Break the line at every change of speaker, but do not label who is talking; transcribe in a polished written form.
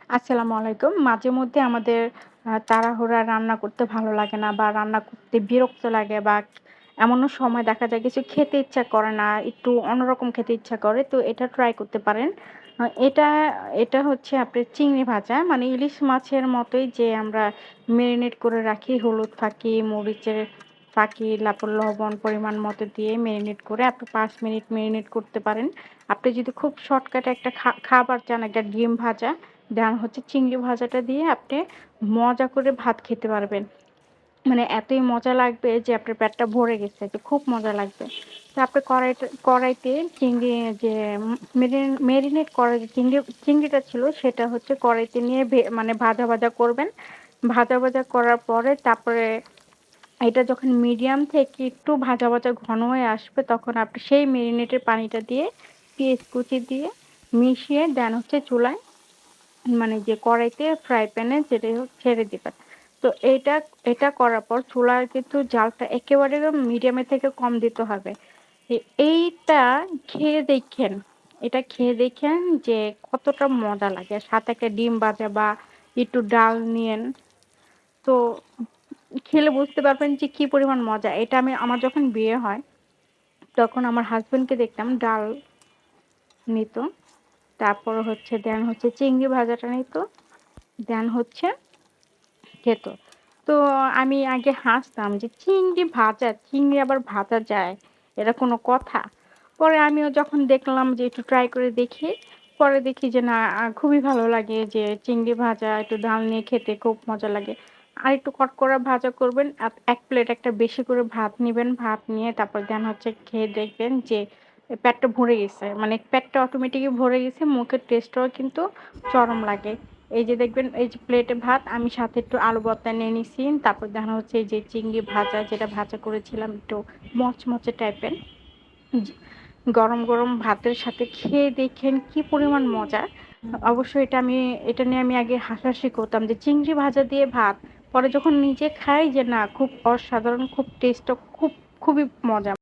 আসসালামু আলাইকুম। মাঝে মধ্যে আমাদের তাড়াহুড়া রান্না করতে ভালো লাগে না বা রান্না করতে বিরক্ত লাগে বা এমনও সময় দেখা যায় কিছু খেতে ইচ্ছা করে না, একটু অন্যরকম খেতে ইচ্ছা করে। তো এটা ট্রাই করতে পারেন। আ এটা এটা হচ্ছে আপনার চিংড়ি ভাজা। মানে ইলিশ মাছের মতোই যে আমরা মেরিনেট করে রাখি, হলুদ ফাঁকি, মরিচের ফাঁকি, তারপর লবণ পরিমাণ মতো দিয়ে মেরিনেট করে আপনি ৫ মিনিট মেরিনেট করতে পারেন। আপনি যদি খুব শর্টকাটে একটা খাবার চান, একটা ডিম ভাজা দেন হচ্ছে চিংড়ি ভাজাটা দিয়ে আপনি মজা করে ভাত খেতে পারবেন। মানে এতই মজা লাগবে যে আপনার পেটটা ভরে গেছে যে খুব মজা লাগবে। তো আপনি কড়াইতে চিংড়ি যে মেরিনেট করা যে চিংড়িটা ছিল সেটা হচ্ছে কড়াইতে নিয়ে মানে ভাজা করবেন। ভাজা করার পরে তারপরে এটা যখন মিডিয়াম থেকে একটু ভাজা ঘন হয়ে আসবে তখন আপনি সেই মেরিনেটের পানিটা দিয়ে পেঁয়াজ কুচি দিয়ে মিশিয়ে দেন হচ্ছে চুলায় মানে যে কড়াইতে ফ্রাই প্যানে যেটাই হোক ছেড়ে দিবেন। তো এটা করার পর চুলার কিন্তু জালটা একেবারে মিডিয়ামের থেকে কম দিতে হবে। এ এইটা খেয়ে দেখেন, এটা খেয়ে দেখেন যে কতটা মজা লাগে। সাথে একটা ডিম ভাজা বা একটু ডাল নিয়েন। তো খেলে বুঝতে পারবেন যে কি পরিমাণ মজা। এটা আমার যখন বিয়ে হয় তখন আমার হাসব্যান্ডকে দেখতাম ডাল নিত। তারপর হচ্ছে দেন হচ্ছে চিংড়ি ভাজাটা নিত। দেন হচ্ছে খেত। তো আমি আগে হাসতাম যে চিংড়ি আবার ভাজা যায়। এটা কোনো কথা? পরে আমিও যখন দেখলাম যে একটু ট্রাই করে দেখি, পরে দেখি যে না খুবই ভালো লাগে যে চিংড়ি ভাজা একটু ডাল নিয়ে খেতে খুব মজা লাগে। আরেকটু কড়কড়া ভাজা করবেন। ১ প্লেট একটা বেশি করে ভাত নিবেন। ভাত নিয়ে তারপর দেন হচ্ছে খেয়ে দেখবেন যে পেটটা ভরে গেছে। মানে পেটটা অটোমেটিকই ভরে গেছে। মুখের টেস্টটাও কিন্তু চরম লাগে। এই যে দেখবেন এই যে প্লেটে ভাত আমি সাথে একটু আলু ভর্তা নিয়ে নিছি। তারপর দেখা হচ্ছে এই যে চিংড়ি ভাজা যেটা ভাজা করেছিলাম একটু মচমচে টাইপের। জি, গরম ভাতের সাথে খেয়ে দেখেন কি পরিমাণ মজা। অবশ্যই এটা নিয়ে আমি আগে হাসাহাসি করতাম যে চিংড়ি ভাজা দিয়ে ভাত। পরে যখন নিজে খাই যে না খুব অসাধারণ, খুব টেস্টও খুবই মজা।